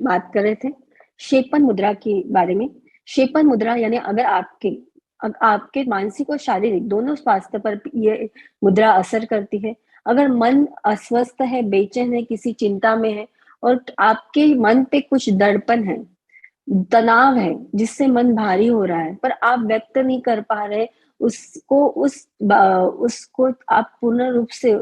बात कर रहे थे शेपन मुद्रा के बारे में। शेपन मुद्रा यानी अगर आपके मानसिक और शारीरिक दोनों स्वास्थ्य पर ये मुद्रा असर करती है। अगर मन अस्वस्थ है, बेचैन है, किसी चिंता में है और आपके मन पे कुछ दडपण है, तनाव है, जिससे मन भारी हो रहा है पर आप व्यक्त नहीं कर पा रहे उसको आप पूर्ण रूप से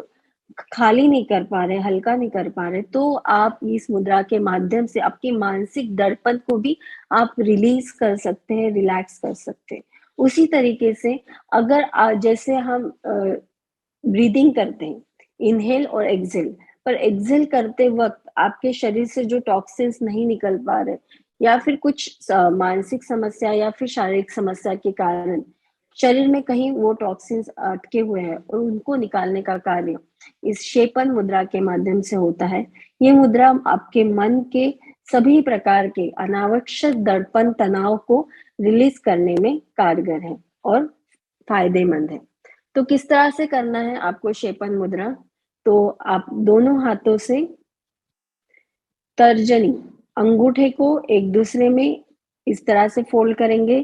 खाली नहीं कर पा रहे, हल्का नहीं कर पा रहे, तो आप इस मुद्रा के माध्यम से आपके मानसिक दडपण को भी आप रिलीज कर सकते हैं, रिलैक्स कर सकते हैं। उसी तरीके से अगर जैसे हम ब्रीदिंग करते हैं, इनहेल और एक्सेल, पर एक्सेल करते वक्त आपके शरीर से जो टॉक्सिन्स नहीं निकल पा रहे या फिर कुछ मानसिक समस्या या फिर शारीरिक समस्या के कारण शरीर में कहीं वो टॉक्सिन्स अटके हुए हैं और उनको निकालने का कार्य इस शेपन मुद्रा के माध्यम से होता है। ये मुद्रा आपके मन के सभी प्रकार के अनावश्यक दडपण, तनाव को रिलीज करने में कारगर है और फायदेमंद है। तो किस तरह से करना है आपको शेपन मुद्रा? तो आप दोनों हाथों से तर्जनी, अंगूठे को एक दूसरे में इस तरह से फोल्ड करेंगे,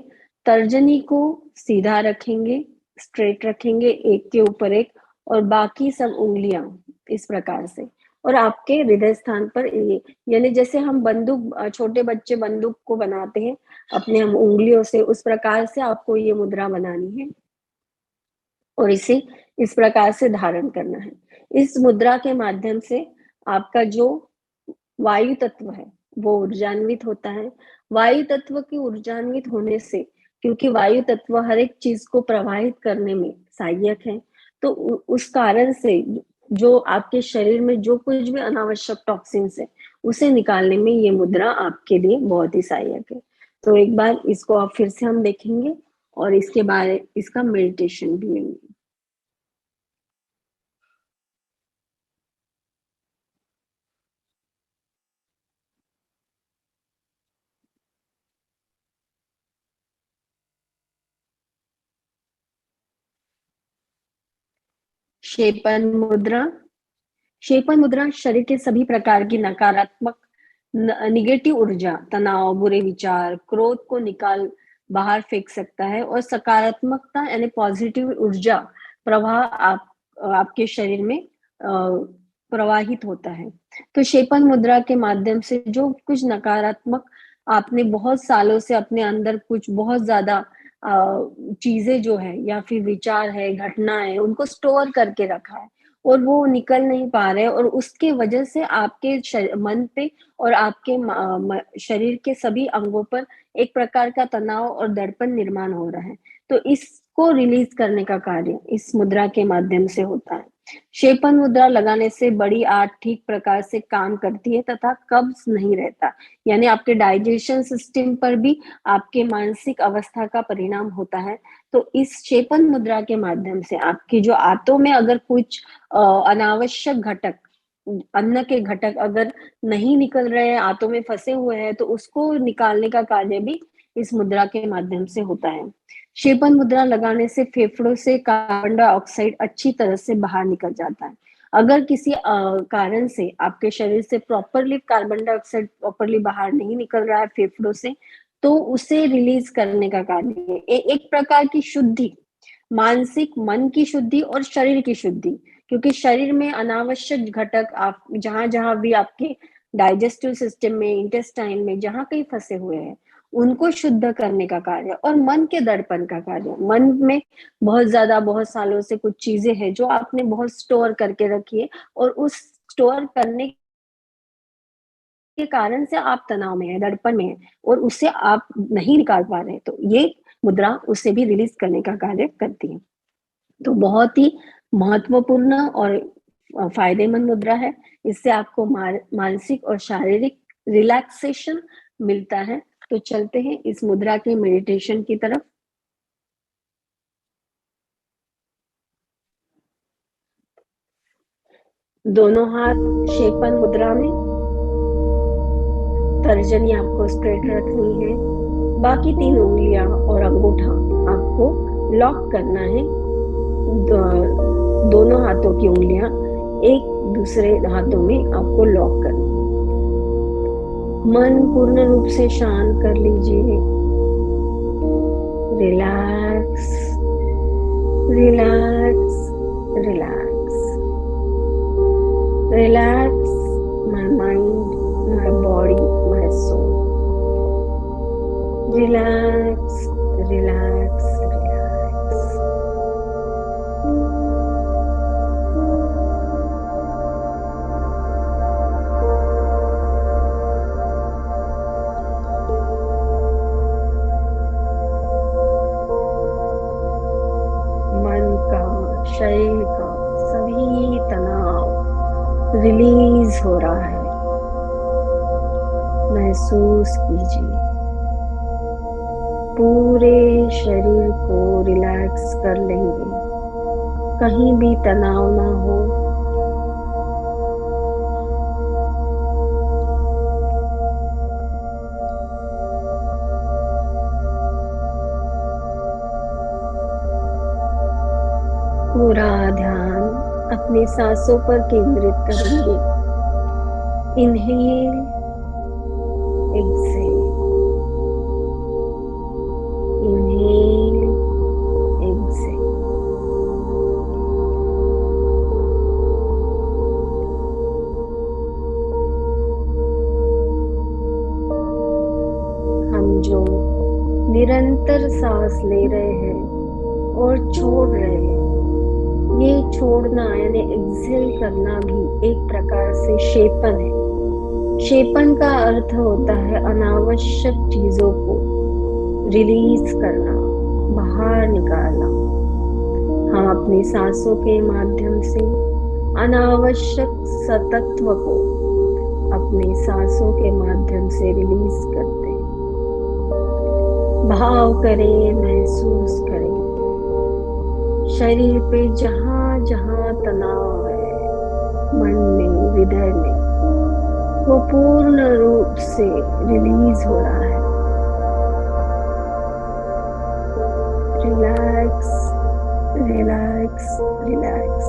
तर्जनी को सीधा रखेंगे, स्ट्रेट रखेंगे एक के ऊपर एक, और बाकी सब उंगलियां इस प्रकार से, और आपके हृदय स्थान पर यानी जैसे हम बंदूक, छोटे बच्चे बंदूक को बनाते हैं अपने हम उंगलियों से, उस प्रकार से आपको ये मुद्रा बनानी है और इसे इस प्रकार से धारण करना है। इस मुद्रा के माध्यम से आपका जो वायु तत्व है वो ऊर्जान्वित होता है। वायु तत्व की ऊर्जान्वित होने से, क्योंकि वायु तत्व हर एक चीज को प्रवाहित करने में सहायक है, तो उस कारण से जो आपके शरीर में जो कुछ भी अनावश्यक टॉक्सिन्स है उसे निकालने में ये मुद्रा आपके लिए बहुत ही सहायक है। तो एक बार इसको आप फिर से हम देखेंगे और इसके बारे इसका मेडिटेशन भी लेंगे। शेपन मुद्रा। शेपन मुद्रा शरीर के सभी प्रकार की नकारात्मक निगेटिव ऊर्जा, तनाव, बुरे विचार, क्रोध को निकाल बाहर फेंक सकता है और सकारात्मकता यानी पॉजिटिव ऊर्जा प्रवाह आपके शरीर में प्रवाहित होता है। तो शेपन मुद्रा के माध्यम से जो कुछ नकारात्मक आपने बहुत सालों से अपने अंदर कुछ बहुत ज्यादा चीजें जो है या फिर विचार है, घटना है, उनको स्टोर करके रखा है और वो निकल नहीं पा रहे और उसके वजह से आपके मन पे और आपके शरीर के सभी अंगों पर एक प्रकार का तनाव और दडपण निर्माण हो रहा है। तो इसको रिलीज करने का कार्य इस मुद्रा के माध्यम से होता है। शेपन मुद्रा लगाने से बड़ी आंत ठीक प्रकार से काम करती है तथा कब्ज नहीं रहता, यानी आपके डाइजेशन सिस्टम पर भी आपके मानसिक अवस्था का परिणाम होता है। तो इस शेपन मुद्रा के माध्यम से आपकी जो आंतों में अगर कुछ अनावश्यक घटक, अन्न के घटक अगर नहीं निकल रहे हैं, आंतों में फंसे हुए हैं, तो उसको निकालने का कार्य भी इस मुद्रा के माध्यम से होता है। शेपन मुद्रा लगाने से फेफड़ों से कार्बन डाइऑक्साइड अच्छी तरह से बाहर निकल जाता है। अगर किसी कारण से आपके शरीर से प्रॉपरली कार्बन डाइऑक्साइड प्रॉपरली बाहर नहीं निकल रहा है फेफड़ों से, तो उसे रिलीज करने का कार्य है। एक प्रकार की शुद्धि, मानसिक, मन की शुद्धि और शरीर की शुद्धि, क्योंकि शरीर में अनावश्यक घटक आप जहां जहां भी आपके डाइजेस्टिव सिस्टम में, इंटेस्टाइन में जहां कहीं फंसे हुए हैं, उनको शुद्ध करने का कार्य, और मन के दर्पण का कार्य। मन में बहुत ज्यादा, बहुत सालों से कुछ चीजें हैं जो आपने बहुत स्टोर करके रखी है और उस स्टोर करने के कारण से आप तनाव में है, दर्पण में है और उससे आप नहीं निकाल पा रहे, तो ये मुद्रा उसे भी रिलीज करने का कार्य करती है। तो बहुत ही महत्वपूर्ण और फायदेमंद मुद्रा है। इससे आपको मानसिक और शारीरिक रिलैक्सेशन मिलता है। तो चलते हैं इस मुद्रा के मेडिटेशन की तरफ। दोनों हाथ शेपन मुद्रा में, तर्जनी आपको स्ट्रेट रखनी है, बाकी 3 उंगलियां और अंगूठा आपको लॉक करना है। दोनों हाथों की उंगलियां एक दूसरे हाथों में आपको लॉक करनी है। मन पूर्ण रूप से शांत कर लीजिए। Relax, relax, relax, relax my mind, my body, my soul. Relax, relax, relax. मन का, शरीर का सभी तनाव रिलीज हो रहा है। महसूस कीजिए, पूरे शरीर को रिलैक्स कर लेंगे, कहीं भी तनाव ना हो। पूरा ध्यान अपनी सांसों पर केंद्रित करेंगे। Inhale, exhale, inhale, exhale. हम जो निरंतर सांस ले रहे हैं और छोड़ रहे हैं, ये छोड़ना यानी एक्सहेल करना भी एक प्रकार से शेपन है। शेपन का अर्थ होता है अनावश्यक चीजों को रिलीज करना, बाहर निकालना। हम अपनी सांसों के माध्यम से अनावश्यक सतत्व को अपनी सांसों के माध्यम से रिलीज करते हैं। भाव करें, महसूस करें, शरीर पे जहां जहां तनाव है, मन में, हृदय में, वो पूर्ण रूप से रिलीज हो रहा है। Relax, relax, relax.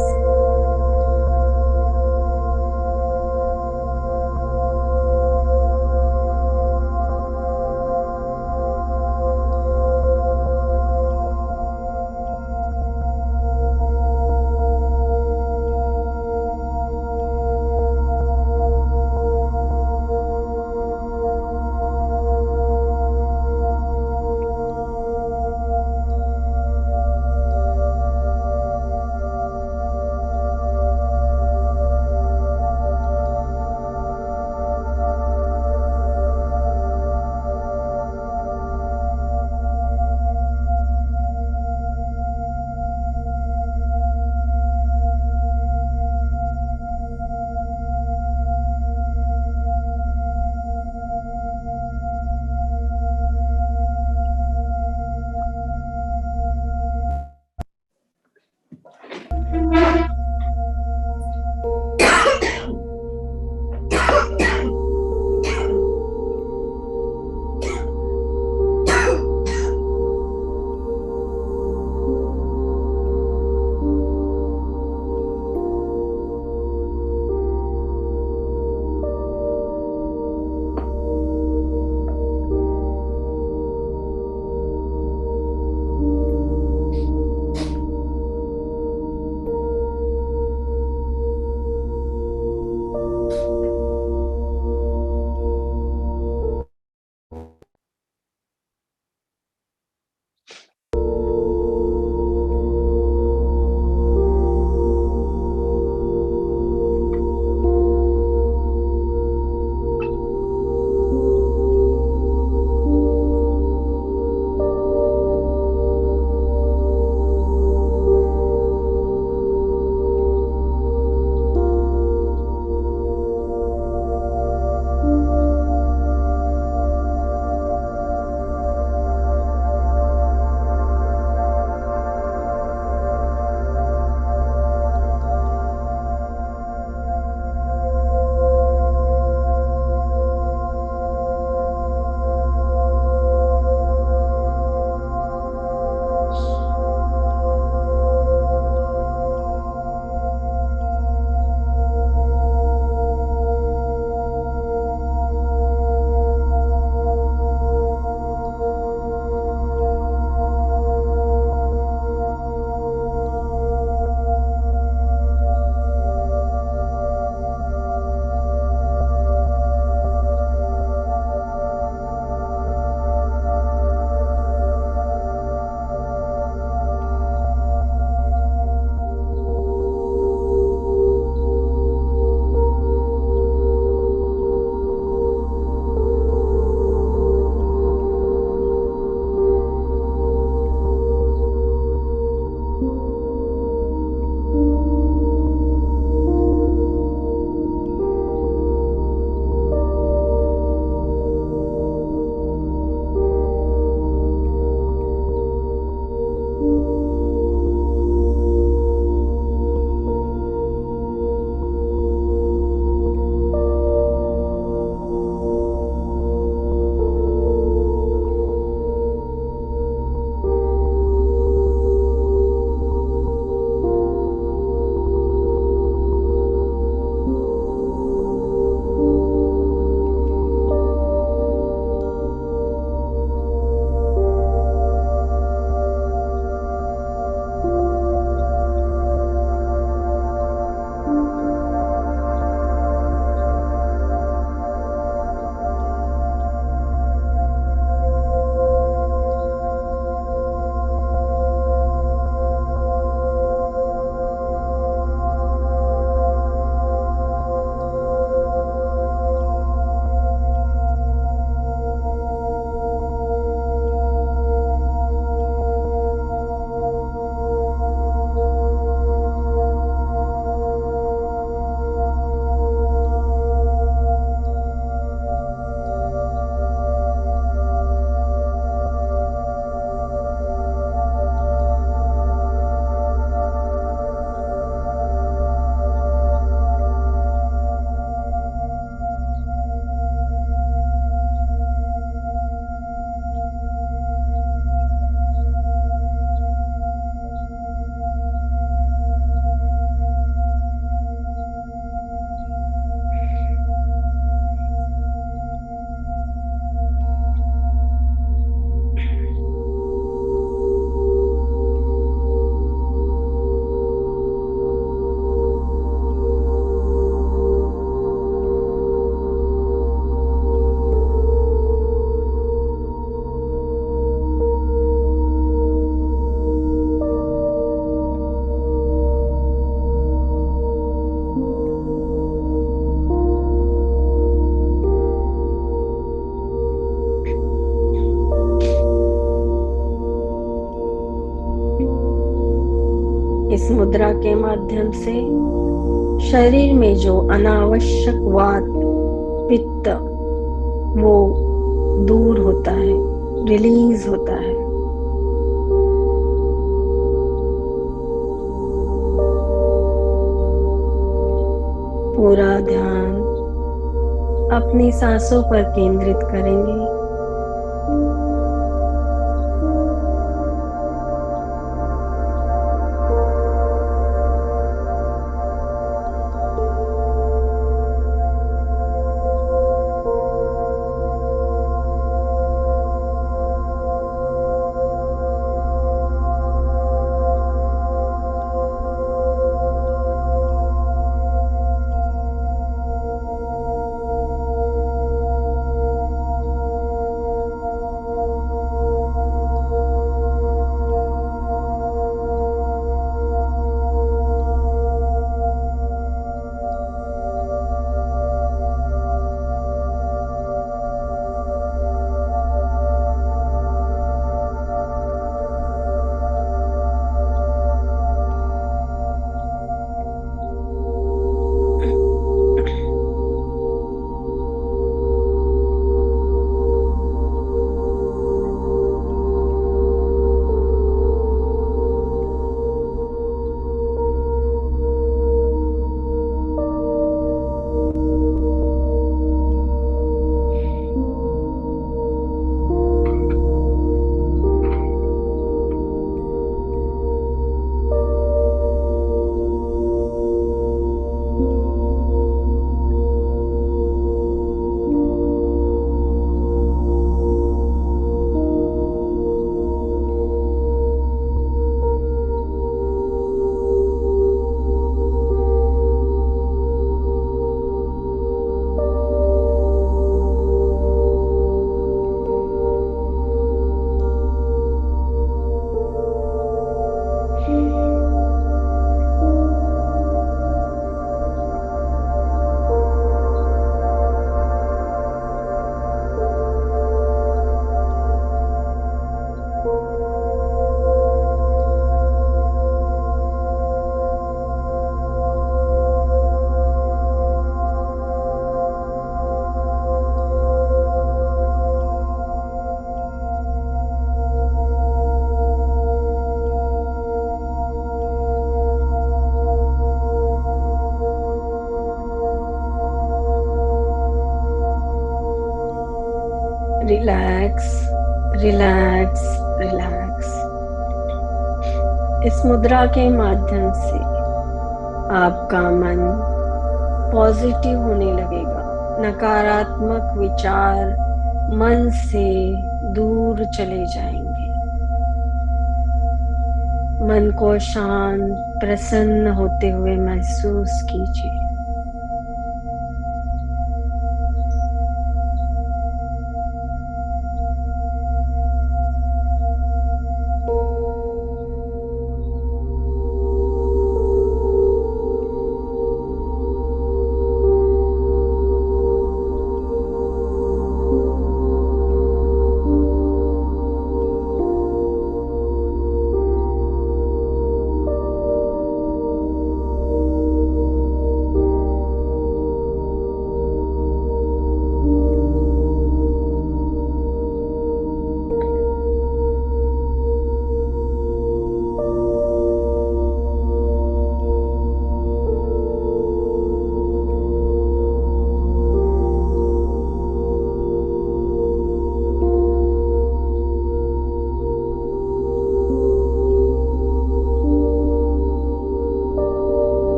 इस मुद्रा के माध्यम से शरीर में जो अनावश्यक वात पित्त वो दूर होता है, रिलीज होता है। पूरा ध्यान अपनी सांसों पर केंद्रित करेंगे। Relax, relax, relax. इस मुद्रा के माध्यम से आपका मन पॉजिटिव होने लगेगा। नकारात्मक विचार मन से दूर चले जाएंगे। मन को शांत, प्रसन्न होते हुए महसूस कीजिए।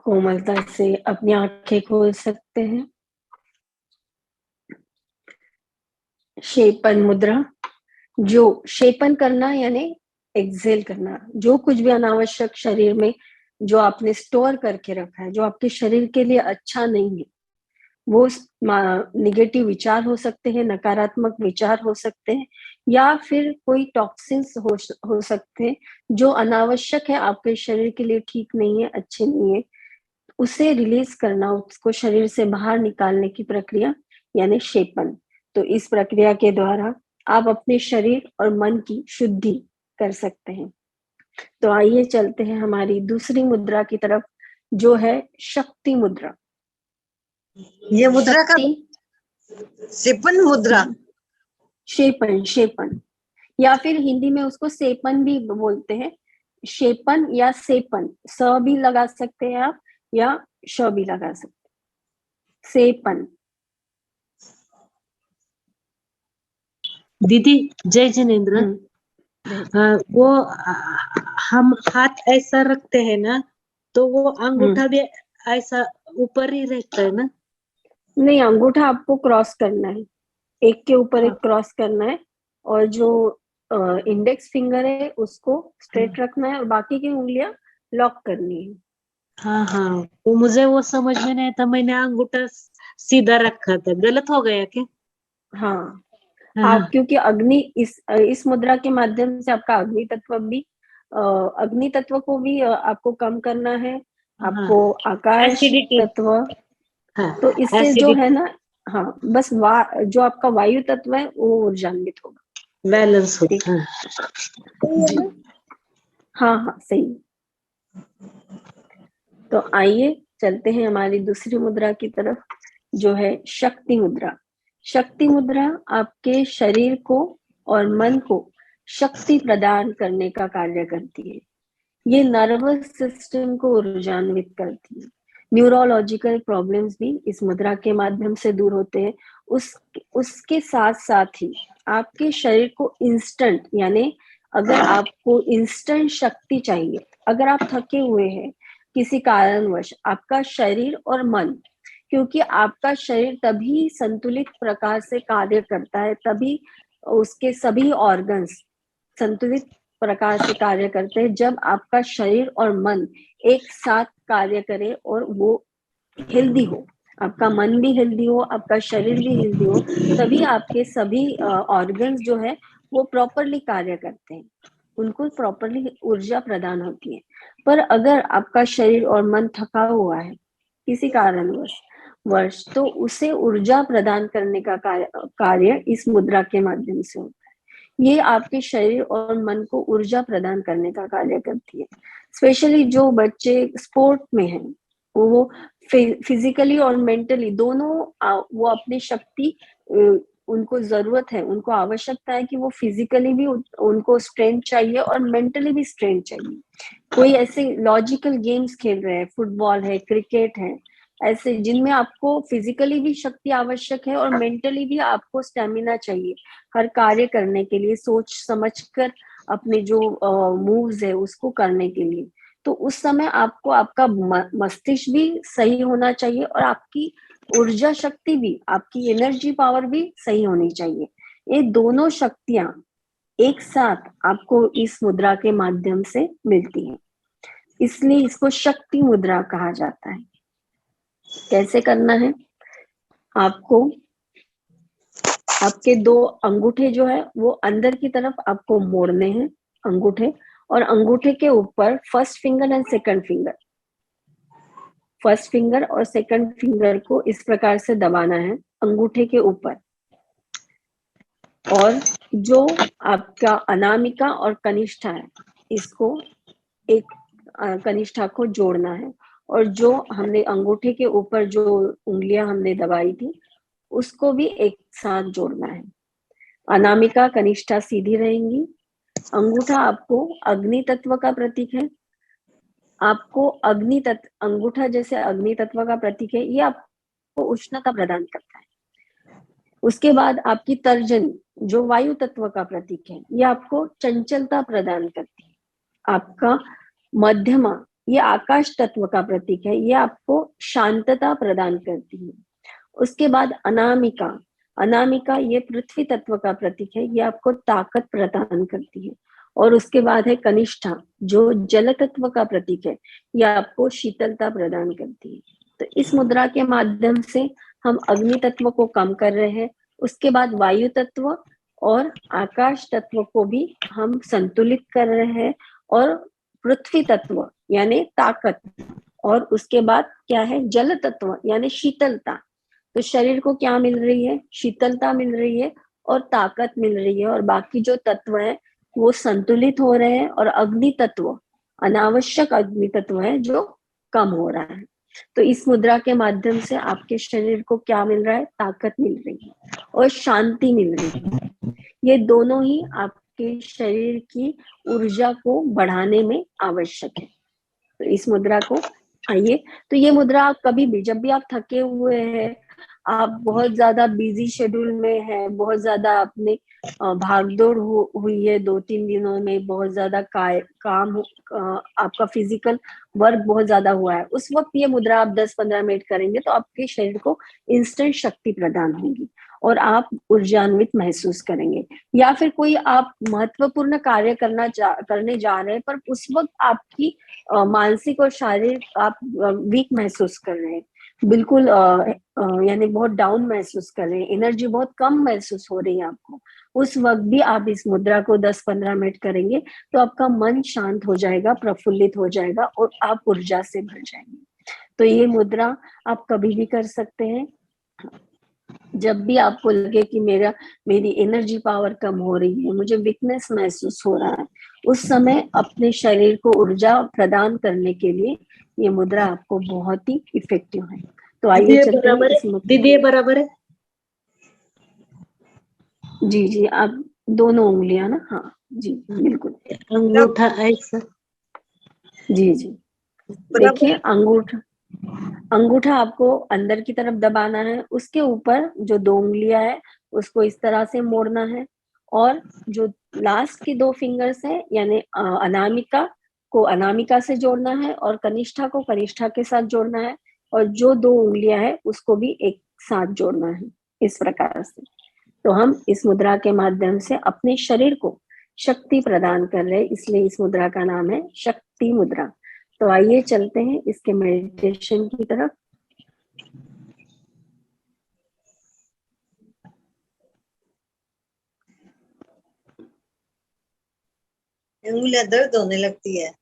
कोमलता से अपनी आंखें खोल सकते हैं। शेपन मुद्रा, जो शेपन करना यानी एक्सेल करना, जो कुछ भी अनावश्यक शरीर में जो आपने स्टोर करके रखा है, जो आपके शरीर के लिए अच्छा नहीं है, वो निगेटिव विचार हो सकते हैं, नकारात्मक विचार हो सकते हैं, या फिर कोई टॉक्सिन्स हो सकते हैं जो अनावश्यक है, आपके शरीर के लिए ठीक नहीं है, अच्छे नहीं है। उसे रिलीज करना, उसको शरीर से बाहर निकालने की प्रक्रिया यानी शेपन। तो इस प्रक्रिया के द्वारा आप अपने शरीर और मन की शुद्धि कर सकते हैं। तो आइए चलते हैं हमारी दूसरी मुद्रा की तरफ, जो है शक्ति मुद्रा। ये मुद्रा का शेपन मुद्रा, शेपन शेपन, या फिर हिंदी में उसको सेपन भी बोलते हैं। शेपन या सेपन, स भी लगा सकते हैं आप या श भी लगा सकते हैं। सेपन। दीदी जय जिनेन्द्र। वो हम हाथ ऐसा रखते हैं ना, तो वो अंगूठा भी ऐसा ऊपर ही रहता है ना? नहीं, अंगूठा आपको क्रॉस करना है, एक के ऊपर एक क्रॉस करना है, और जो इंडेक्स फिंगर है उसको स्ट्रेट रखना है और बाकी की उंगलियां लॉक करनी है। हाँ, तो मुझे वो समझ में नहीं था, मैंने अंगूठा सीधा रखा था, गलत हो गया क्या? हाँ, आप क्योंकि अग्नि इस मुद्रा के माध्यम से आपका अग्नि तत्व को भी आपको कम करना है, आपको आकाश तत्व, तो इससे जो है ना, हाँ, बस जो आपका वायु तत्व है वो ऊर्जान्वित होगा, बैलेंस होता है। हाँ, सही। तो आइए चलते हैं हमारी दूसरी मुद्रा की तरफ, जो है शक्ति मुद्रा। शक्ति मुद्रा आपके शरीर को और मन को शक्ति प्रदान करने का कार्य करती है। ये नर्वस सिस्टम को ऊर्जान्वित करती है। न्यूरोलॉजिकल प्रॉब्लम्स भी इस मुद्रा के माध्यम से दूर होते हैं। उसके साथ साथ ही आपके शरीर को इंस्टेंट, यानी अगर आपको इंस्टेंट शक्ति चाहिए, अगर आप थके हुए हैं किसी कारणवश, आपका शरीर और मन, क्योंकि आपका शरीर तभी संतुलित प्रकार से कार्य करता है, तभी उसके सभी ऑर्गन्स संतुलित प्रकार से कार्य करते हैं जब आपका शरीर और मन एक साथ कार्य करे और वो हेल्दी हो, आपका मन भी हेल्दी हो, आपका शरीर भी हेल्दी हो, तभी आपके सभी ऑर्गन्स जो है वो प्रॉपरली कार्य करते हैं, उनको प्रॉपरली ऊर्जा प्रदान होती है। पर अगर आपका शरीर और मन थका हुआ है किसी कारणवश, तो उसे ऊर्जा प्रदान करने का कार्य इस मुद्रा के माध्यम से होता है। ये आपके शरीर और मन को ऊर्जा प्रदान करने का कार्य करती है। स्पेशली जो बच्चे स्पोर्ट में हैं, वो फिजिकली और मेंटली दोनों वो अपनी शक्ति, उनको जरूरत है, उनको आवश्यकता है कि वो फिजिकली भी उनको स्ट्रेंथ चाहिए और मेंटली भी स्ट्रेंथ चाहिए। कोई ऐसे लॉजिकल गेम्स खेल रहे हैं, फुटबॉल है, क्रिकेट है, ऐसे जिनमें आपको फिजिकली भी शक्ति आवश्यक है और मेंटली भी आपको स्टेमिना चाहिए हर कार्य करने के लिए, सोच समझकर अपने जो मूव्स है उसको करने के लिए। तो उस समय आपको आपका मस्तिष्क भी सही होना चाहिए और आपकी ऊर्जा शक्ति भी, आपकी एनर्जी पावर भी सही होनी चाहिए। ये दोनों शक्तियां एक साथ आपको इस मुद्रा के माध्यम से मिलती हैं, इसलिए इसको शक्ति मुद्रा कहा जाता है। कैसे करना है? आपको आपके दो अंगूठे जो है वो अंदर की तरफ आपको मोड़ने हैं, अंगूठे, और अंगूठे के ऊपर first finger and second finger, first finger और सेकंड फिंगर को इस प्रकार से दबाना है अंगूठे के ऊपर, और जो आपका अनामिका और कनिष्ठा है, इसको एक कनिष्ठा को जोड़ना है, और जो हमने अंगूठे के ऊपर जो उंगलियां हमने दबाई थी उसको भी एक साथ जोड़ना है। अनामिका कनिष्ठा सीधी रहेंगी। अंगूठा आपको अग्नि तत्व का प्रतीक है, आपको अग्नि तत्व, अंगूठा जैसे अग्नि तत्व का प्रतीक है, ये आपको उष्णता प्रदान करता है। उसके बाद आपकी तर्जनी जो वायु तत्व का प्रतीक है, ये आपको चंचलता प्रदान करती है। आपका मध्यमा, ये आकाश तत्व का प्रतीक है, ये आपको शांतता प्रदान करती है। उसके बाद अनामिका, अनामिका ये पृथ्वी तत्व का प्रतीक है, ये आपको ताकत प्रदान करती है। और उसके बाद है कनिष्ठा, जो जल तत्व का प्रतीक है, यह आपको शीतलता प्रदान करती है। तो इस मुद्रा के माध्यम से हम अग्नि तत्व को कम कर रहे हैं, उसके बाद वायु तत्व और आकाश तत्व को भी हम संतुलित कर रहे हैं, और पृथ्वी तत्व यानी ताकत, और उसके बाद क्या है, जल तत्व यानी शीतलता। तो शरीर को क्या मिल रही है, शीतलता मिल रही है और ताकत मिल रही है, और बाकी जो तत्व है वो संतुलित हो रहे हैं, और अग्नि तत्व, अनावश्यक अग्नि तत्व है जो कम हो रहा है। तो इस मुद्रा के माध्यम से आपके शरीर को क्या मिल रहा है, ताकत मिल रही है और शांति मिल रही है। ये दोनों ही आपके शरीर की ऊर्जा को बढ़ाने में आवश्यक है। तो इस मुद्रा को, आइए, तो ये मुद्रा आप कभी भी, जब भी आप थके हुए हैं, आप बहुत ज्यादा बिजी शेड्यूल में है, बहुत ज्यादा अपने भागदौड़ हुई है 2-3 दिनों में, बहुत ज्यादा काम आपका फिजिकल वर्क बहुत ज्यादा हुआ है, उस वक्त ये मुद्रा आप 10-15 मिनट करेंगे तो आपके शरीर को इंस्टेंट शक्ति प्रदान होगी और आप ऊर्जान्वित महसूस करेंगे। या फिर कोई आप महत्वपूर्ण कार्य करने जा रहे हैं, पर उस वक्त आपकी मानसिक और शारीरिक आप वीक महसूस कर रहे हैं, बिल्कुल यानी बहुत डाउन महसूस कर रहे हैं, एनर्जी बहुत कम महसूस हो रही है आपको, उस वक्त भी आप इस मुद्रा को 10-15 मिनट करेंगे तो आपका मन शांत हो जाएगा, प्रफुल्लित हो जाएगा और आप ऊर्जा से भर जाएंगे। तो ये मुद्रा आप कभी भी कर सकते हैं। जब भी आपको लगे कि मेरी एनर्जी पावर कम हो रही है, मुझे वीकनेस महसूस हो रहा है, उस समय अपने शरीर को ऊर्जा प्रदान करने के लिए ये मुद्रा आपको बहुत ही इफेक्टिव है। तो आइए चलते हैं इस मुद्रा। दीदी ये बराबर है? जी जी, आप दोनों उंगलियां ना, हाँ जी बिल्कुल, अंगूठा ऐसा। जी जी, देखिए अंगूठा आपको अंदर की तरफ दबाना है, उसके ऊपर जो 2 उंगलियां है उसको इस तरह से मोड़ना है, और जो लास्ट की 2 फिंगर्स है यानी अनामिका को अनामिका से जोड़ना है और कनिष्ठा को कनिष्ठा के साथ जोड़ना है, और जो 2 उंगलियां है उसको भी एक साथ जोड़ना है, इस प्रकार से। तो हम इस मुद्रा के माध्यम से अपने शरीर को शक्ति प्रदान कर रहे हैं, इसलिए इस मुद्रा का नाम है शक्ति मुद्रा। तो आइए चलते हैं इसके मेडिटेशन की तरफ। उंगलियां दर्द होने लगती है।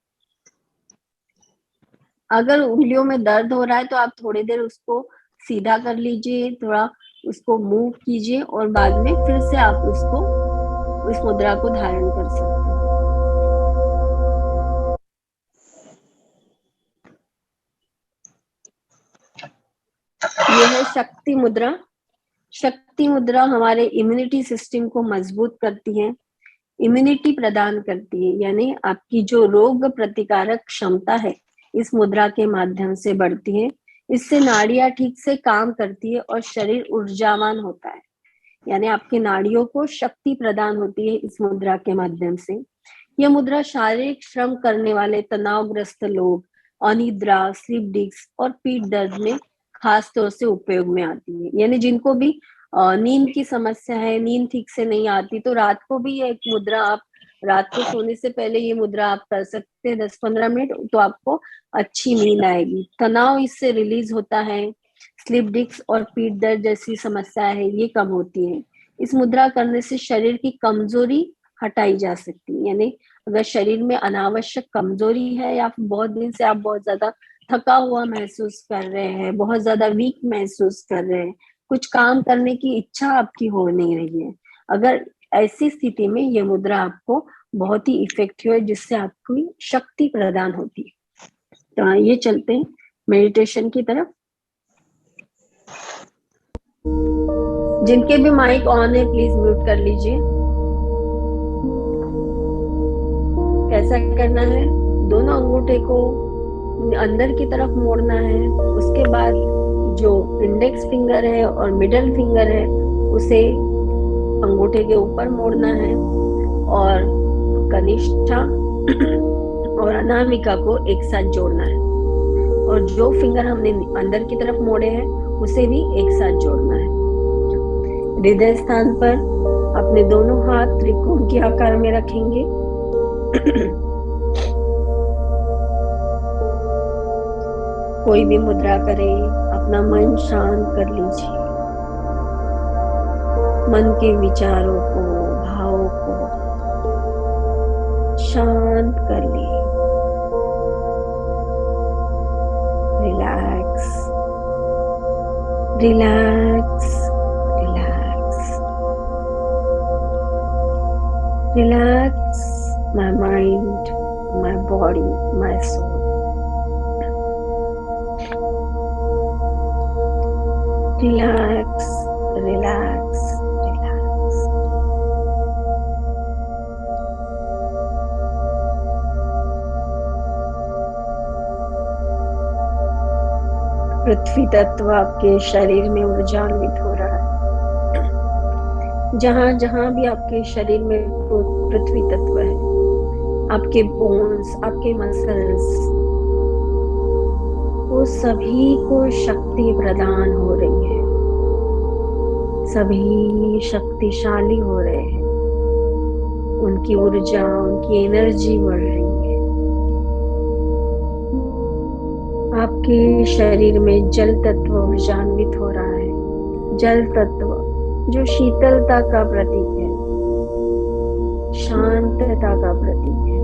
अगर उंगलियों में दर्द हो रहा है तो आप थोड़ी देर उसको सीधा कर लीजिए, थोड़ा उसको मूव कीजिए, और बाद में फिर से आप इस मुद्रा को धारण कर सकते हैं। यह है शक्ति मुद्रा। शक्ति मुद्रा हमारे इम्यूनिटी सिस्टम को मजबूत करती है, इम्यूनिटी प्रदान करती है, यानी आपकी जो रोग प्रतिकारक क्षमता है इस मुद्रा के माध्यम से बढ़ती है। इससे नाड़ियां ठीक से काम करती है और शरीर ऊर्जावान होता है, यानी आपकी नाड़ियों को शक्ति प्रदान होती है इस मुद्रा के माध्यम से। यह मुद्रा शारीरिक श्रम करने वाले तनावग्रस्त लोग, अनिद्रा, स्लीप डिस्क और पीठ दर्द में खास तौर से उपयोग में आती है, यानी जिनको भी नींद की समस्या है, नींद ठीक से नहीं आती, तो रात को भी ये एक मुद्रा आप रात को सोने से पहले ये मुद्रा आप कर सकते हैं 10-15 मिनट, तो आपको अच्छी नींद आएगी, तनाव इससे रिलीज होता है, स्लीप डिस्क और पीठ दर्द जैसी समस्या है ये कम होती है। इस मुद्रा करने से शरीर की कमजोरी हटाई जा सकती है, यानी अगर शरीर में अनावश्यक कमजोरी है या बहुत दिन से आप बहुत ज्यादा थका हुआ महसूस कर रहे हैं, बहुत ज्यादा वीक महसूस कर रहे हैं, कुछ काम करने की इच्छा आपकी हो नहीं रही है, अगर ऐसी स्थिति में ये मुद्रा आपको बहुत ही इफेक्टिव है, जिससे आपकी शक्ति प्रदान होती है। तो आइए चलते हैं मेडिटेशन की तरफ। जिनके भी माइक ऑन है प्लीज म्यूट कर लीजिए। कैसा करना है, दोनों अंगूठे को अंदर की तरफ मोड़ना है, उसके बाद जो इंडेक्स फिंगर है और मिडल फिंगर है उसे अंगूठे के ऊपर मोड़ना है, और कनिष्ठा और अनामिका को एक साथ जोड़ना है, और जो फिंगर हमने अंदर की तरफ मोड़े हैं उसे भी एक साथ जोड़ना है। हृदय स्थान पर अपने दोनों हाथ त्रिकोण के आकार में रखेंगे कोई भी मुद्रा करें, अपना मन शांत कर लीजिए। मन के विचारों को, भावों को शांत कर लिए। Relax, relax, relax, relax my mind, my body, my soul. Relax, relax, relax. पृथ्वी तत्व आपके शरीर में ऊर्जान्वित हो रहा है। जहां जहां भी आपके शरीर में पृथ्वी तत्व है, आपके बोन्स, आपके मसल्स, वो सभी को शक्ति प्रदान हो रही है। सभी शक्तिशाली हो रहे हैं। उनकी ऊर्जा, उनकी एनर्जी बढ़ रही है। आपके शरीर में जल तत्व ऊर्जान्वित हो रहा है। जल तत्व जो शीतलता का प्रतीक है, शांतता का प्रतीक है।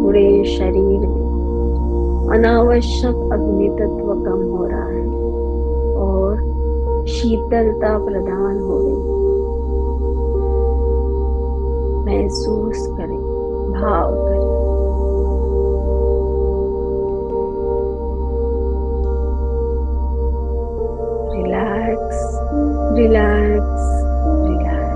पूरे शरीर में अनावश्यक अग्नि तत्व कम हो रहा है और शीतलता प्रदान हो रही है। महसूस करें, भाव करें। Relax, relax, relax.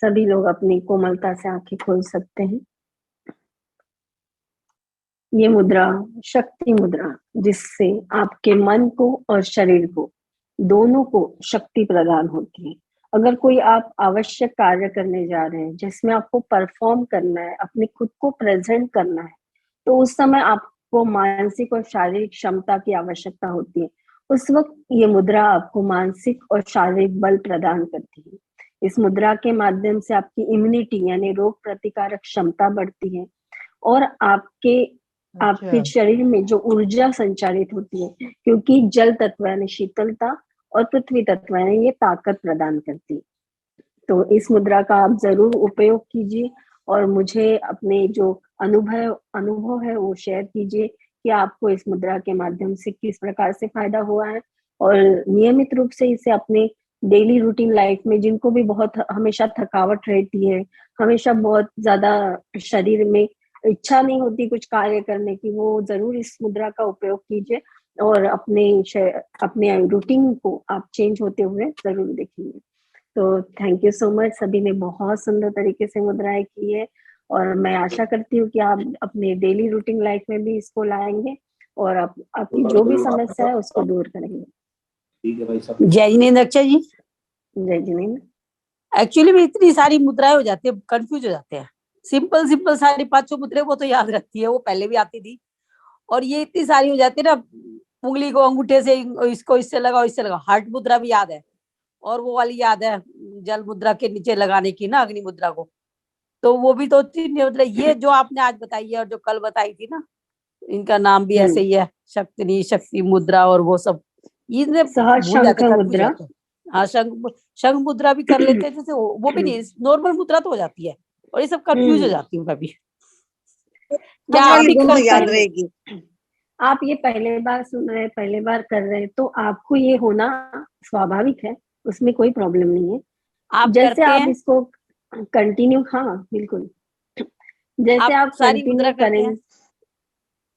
सभी लोग अपनी कोमलता से आंखें खोल सकते हैं। ये मुद्रा शक्ति मुद्रा, जिससे आपके मन को और शरीर को दोनों को शक्ति प्रदान होती है। अगर कोई आप आवश्यक कार्य करने जा रहे हैं जिसमें आपको परफॉर्म करना है, अपने खुद को प्रेजेंट करना है, तो उस समय आपको मानसिक और शारीरिक क्षमता की आवश्यकता होती है। उस वक्त ये मुद्रा आपको मानसिक और शारीरिक बल प्रदान करती है। इस मुद्रा के माध्यम से आपकी इम्यूनिटी यानी रोग प्रतिकारक क्षमता बढ़ती है और आपके शरीर में जो ऊर्जा संचारित होती है, क्योंकि जल तत्व यानी शीतलता और पृथ्वी तत्व यानी ये ताकत प्रदान करती है। तो इस मुद्रा का आप जरूर उपयोग कीजिए और मुझे अपने जो अनुभव है वो शेयर कीजिए कि आपको इस मुद्रा के माध्यम से किस प्रकार से फायदा हुआ है, और नियमित रूप से इसे अपने डेली रूटीन लाइफ में, जिनको भी बहुत हमेशा थकावट रहती है, हमेशा बहुत ज्यादा शरीर में इच्छा नहीं होती कुछ कार्य करने की, वो जरूर इस मुद्रा का उपयोग कीजिए और अपने रूटीन को आप चेंज होते हुए जरूर देखेंगे। तो थैंक यू सो मच, सभी ने बहुत सुंदर तरीके से मुद्राएं की है और मैं आशा करती हूँ कि आप अपने डेली रूटीन लाइफ में भी इसको लाएंगे और आपकी जो भी समस्या है उसको दूर करेंगे। जय जिनेन्द्र अक्षय जी। जय जिनेन्द्र। एक्चुअली में इतनी सारी मुद्राएं हो जाती है, कंफ्यूज हो जाते हैं। सिंपल सारी 500 मुद्राएं वो तो याद रखती है, वो पहले भी आती थी, और ये इतनी सारी हो जाती है ना, उंगली को अंगूठे से इसको इससे लगाओ, इससे लगाओ। हार्ट मुद्रा भी याद है, और वो वाली याद है जल मुद्रा के नीचे लगाने की ना, अग्नि मुद्रा को, तो वो भी तो मतलब ये जो आपने आज बताई है और जो कल बताई थी ना, इनका नाम भी ऐसे ही है, शक्ति मुद्रा और वो सब, ये भूल जाते हैं। हाँ, शंख मुद्रा भी कर लेते हैं, जैसे वो भी नहीं, नॉर्मल मुद्रा तो हो जाती है, और ये सब कंफ्यूज हो जाती हूँ मैं भी। क्या आप भी याद रहेगी? आप ये पहले बार सुन रहे हैं, पहले बार कर रहे हैं, तो आपको ये होना स्वाभाविक है, उसमें कोई प्रॉब्लम नहीं है। आप जैसे आप इसको कंटिन्यू, हाँ बिल्कुल, जैसे आप कंटिन्यू करें,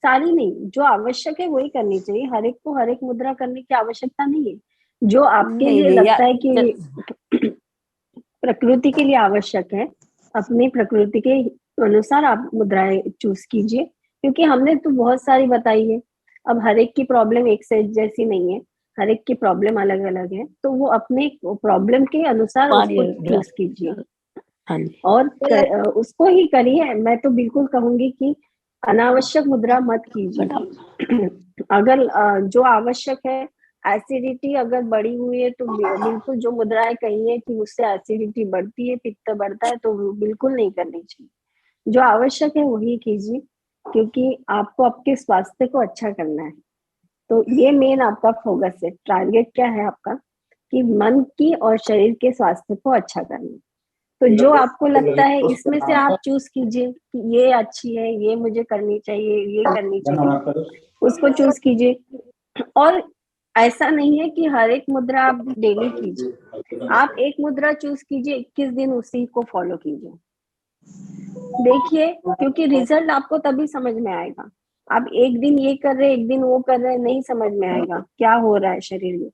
सारी नहीं, जो आवश्यक है वही करनी चाहिए। हर एक को हर एक मुद्रा करने की आवश्यकता नहीं है। जो आपके लिए लगता है कि प्रकृति के लिए आवश्यक है, अपनी प्रकृति के अनुसार आप मुद्राएं चूज कीजिए, क्योंकि हमने तो बहुत सारी बताई है। अब हर एक की प्रॉब्लम एक से जैसी नहीं है, हर एक की प्रॉब्लम अलग अलग है, तो वो अपने प्रॉब्लम के अनुसार उसको चूज कीजिए और उसको ही करिए। मैं तो बिल्कुल कहूंगी कि अनावश्यक मुद्रा मत कीजिए। अगर जो आवश्यक है, एसिडिटी अगर बढ़ी हुई है तो बिल्कुल जो मुद्राएं कही है कि उससे एसिडिटी बढ़ती है, पित्त बढ़ता है, तो बिल्कुल नहीं करनी चाहिए। जो आवश्यक है वही कीजिए, क्योंकि आपको आपके स्वास्थ्य को अच्छा करना है। तो ये मेन आपका फोकस है, टारगेट क्या है आपका, कि मन की और शरीर के स्वास्थ्य को अच्छा करना। तो जो आपको लगता है इसमें से आप चूज कीजिए कि ये अच्छी है, ये मुझे करनी चाहिए, ये करनी चाहिए, उसको चूज कीजिए। और ऐसा नहीं है कि हर एक मुद्रा आप डेली कीजिए, आप एक मुद्रा चूज कीजिए, 21 दिन उसी को फॉलो कीजिए, देखिए, क्योंकि रिजल्ट आपको तभी समझ में आएगा। आप एक दिन ये कर रहे, एक दिन वो कर रहे, नहीं समझ में आएगा क्या हो रहा है शरीर में।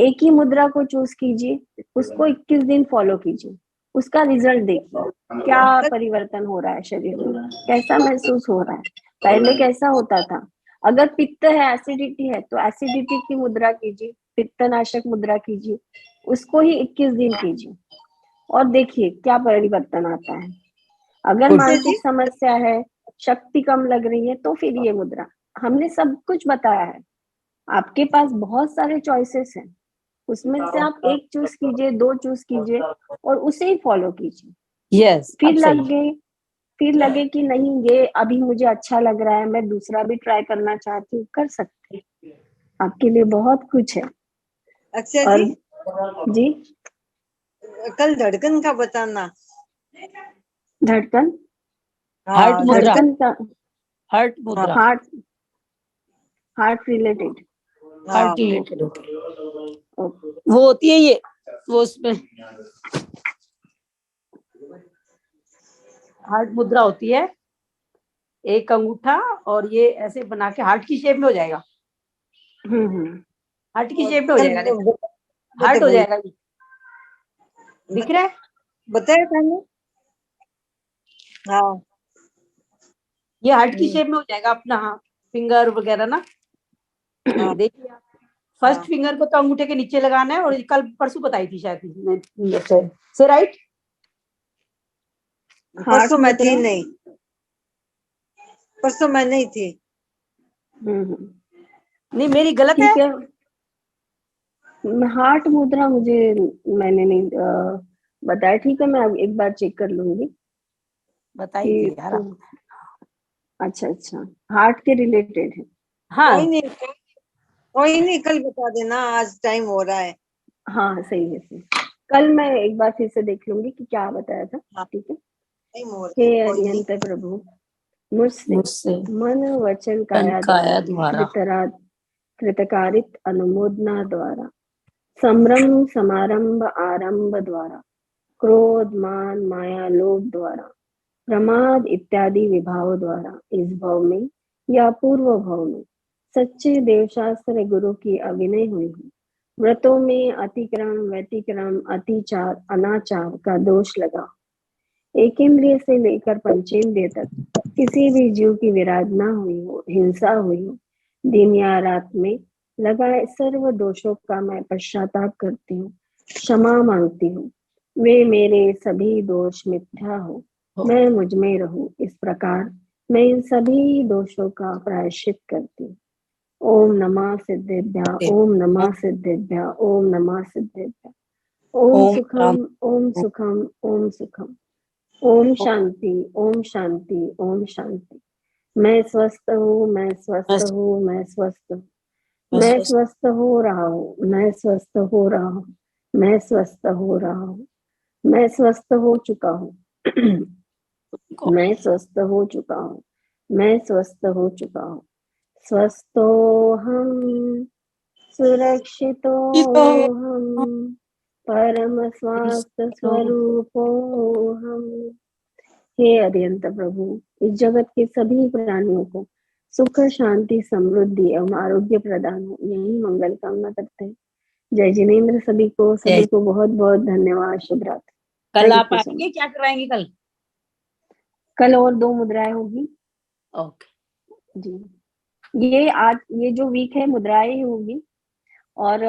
एक ही मुद्रा को चूज कीजिए, उसको 21 दिन फॉलो कीजिए, उसका रिजल्ट देखिए, क्या परिवर्तन हो रहा है शरीर में, कैसा महसूस हो रहा है, पहले कैसा होता था। अगर पित्त है, एसिडिटी है, तो एसिडिटी की मुद्रा कीजिए, पित्तनाशक मुद्रा कीजिए, उसको ही 21 दिन कीजिए और देखिए क्या परिवर्तन आता है। अगर मानसिक समस्या है, शक्ति कम लग रही है, तो फिर ये मुद्रा, हमने सब कुछ बताया है, आपके पास बहुत सारे चॉइसेस हैं, उसमें से आप एक चूज कीजिए, 2 चूज कीजिए और उसे ही फॉलो कीजिए। यस, फिर लगे कि नहीं ये अभी मुझे अच्छा लग रहा है, मैं दूसरा भी ट्राई करना चाहती हूँ, कर सकते हैं, आपके लिए बहुत कुछ है। अच्छा जी, कल धड़कन का बताना। धड़कन, धड़कन का, हार्ट रिलेटेड, वो होती है ये, वो उसमें हार्ट मुद्रा होती है, एक अंगूठा और ये ऐसे बना के हार्ट की शेप में हो जाएगा। हार्ट की शेप में हो जाएगा, देखो हार्ट हो जाएगा, दिख रहा है, बताया था ना। हाँ ये हार्ट की शेप में हो जाएगा अपना, हाँ, फिंगर वगैरह ना। हाँ देखिए आप, फर्स्ट हाँ। फिंगर को तो अंगूठे के नीचे लगाना है, और ये कल परसों बताई थी शायद इसने, से राइट। परसों मैं थी मुद्रा। नहीं, परसों मैं नहीं थी। नहीं मेरी गलत है। ठीक है। हार्ट मुद्रा मुझे, मैंने नहीं बताया। ठीक है, मैं अब एक बार चेक कर लूंगी बताई कि थी यार आप। अच्छा अच्छा, हार्ट के रिलेटेड है। हाँ कोई नहीं, कल बता देना, आज टाइम हो रहा है। हाँ सही है, सही। कल मैं एक बार फिर से देख लूंगी कि क्या बताया था। हाँ, ठीक है। टाइम हो रहा हे है, कोई नहीं। अरिहंत प्रभु, मुझसे मुझसे मन वचन काया काया द्वारा द्वारा कृतकारित अनुमोदना द्वारा संभ्रम समारंभ आरंभ द्वारा क्रोध मान माया लोभ द्वारा प्रमाद इत्यादि विभाव द्वारा इस भाव में या पूर्व भाव में सच्चे देवशास्त्र गुरु की अभिनय हुई हो, व्रतों में अतिक्रम व्यतिक्रम अतिचार अनाचार का दोष लगा, एक इंद्रिय से लेकर पंचेंद्रिय तक किसी भी जीव की विराधना हुई हो, हिंसा हुई हो, दिन या रात में लगाए सर्व दोषों का मैं पश्चाताप करती हूँ, क्षमा मांगती हूँ। वे मेरे सभी दोष मिथ्या हो, मैं मुझ में रहूं। इस प्रकार मैं इन सभी दोषों का प्रायश्चित करती हूँ। ओम नमः सिद्धेभ्य, ओम नमः सिद्धेभ्य, ओम नमः सिद्धेभ्य। ओम ओम सुखम, ओम सुखम, ओम सुखम। ओम शांति, ओम शांति, ओम शांति। मैं स्वस्थ हूँ, मैं स्वस्थ हूँ, मैं स्वस्थ हूँ। मैं स्वस्थ हो रहा हूँ, मैं स्वस्थ हो रहा हूँ, मैं स्वस्थ हो रहा हूँ। मैं स्वस्थ हो चुका हूँ। मैं स्वस्थ हो चुका हूँ, मैं स्वस्थ हो चुका हूँ। स्वस्थो हम, सुरक्षितो हम, परम स्वास्थ्य स्वरूपो हम। हे अरिहंत प्रभु, इस जगत के सभी प्राणियों को सुख शांति समृद्धि एवं आरोग्य प्रदान हो, यही मंगल कामना करते हैं। जय जिनेन्द्र। सभी को बहुत बहुत धन्यवाद। शुभ रात्रि। कल आप Thank you so आएंगे, much। क्या करवाएंगे कल? कल और 2 मुद्राएं होगी ओके जी। ये जो वीक है मुद्राएं ही होगी, और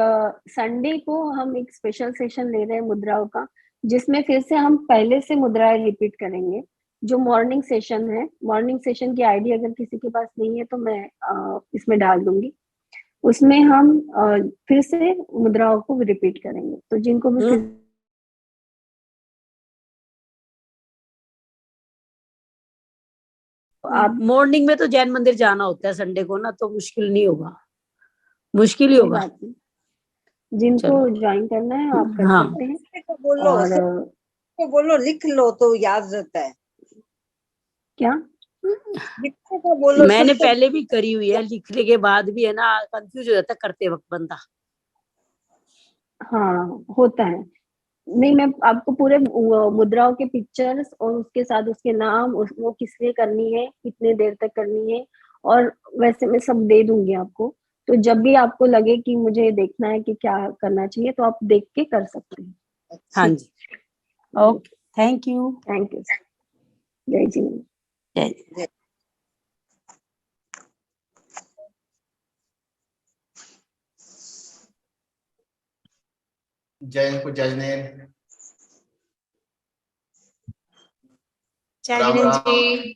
संडे को हम एक स्पेशल सेशन ले रहे हैं मुद्राओं का, जिसमें फिर से हम पहले से मुद्राएं रिपीट करेंगे। जो मॉर्निंग सेशन है, मॉर्निंग सेशन की आईडी अगर किसी के पास नहीं है तो मैं इसमें डाल दूंगी। उसमें हम फिर से मुद्राओं को रिपीट करेंगे। तो जिनको भी फिर आप मॉर्निंग में तो जैन मंदिर जाना होता है संडे को ना, तो मुश्किल नहीं होगा, मुश्किल ही कोई होगा। बात नहीं, जिनको ज्वाइन करना है आप कर हाँ सकते हैं। तो बोलो, और तो बोलो, लिख लो तो याद रहता है। क्या लिखने को बोलो, मैंने सबसे पहले भी करी हुई है, लिखने के बाद भी है ना कंफ्यूज हो जाता है करते वक्त बंदा। हाँ होता है। नहीं, मैं आपको पूरे मुद्राओं के पिक्चर्स और उसके साथ उसके नाम, वो किस लिए करनी है, कितने देर तक करनी है, और वैसे मैं सब दे दूंगी आपको। तो जब भी आपको लगे कि मुझे देखना है कि क्या करना चाहिए, तो आप देख के कर सकते हैं। हाँ जी, okay, thank you. Thank you. जय जी। जय जय जजनेर। जय राम जी,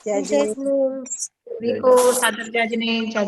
जय सभी को सादर जय जिनेन्द्र।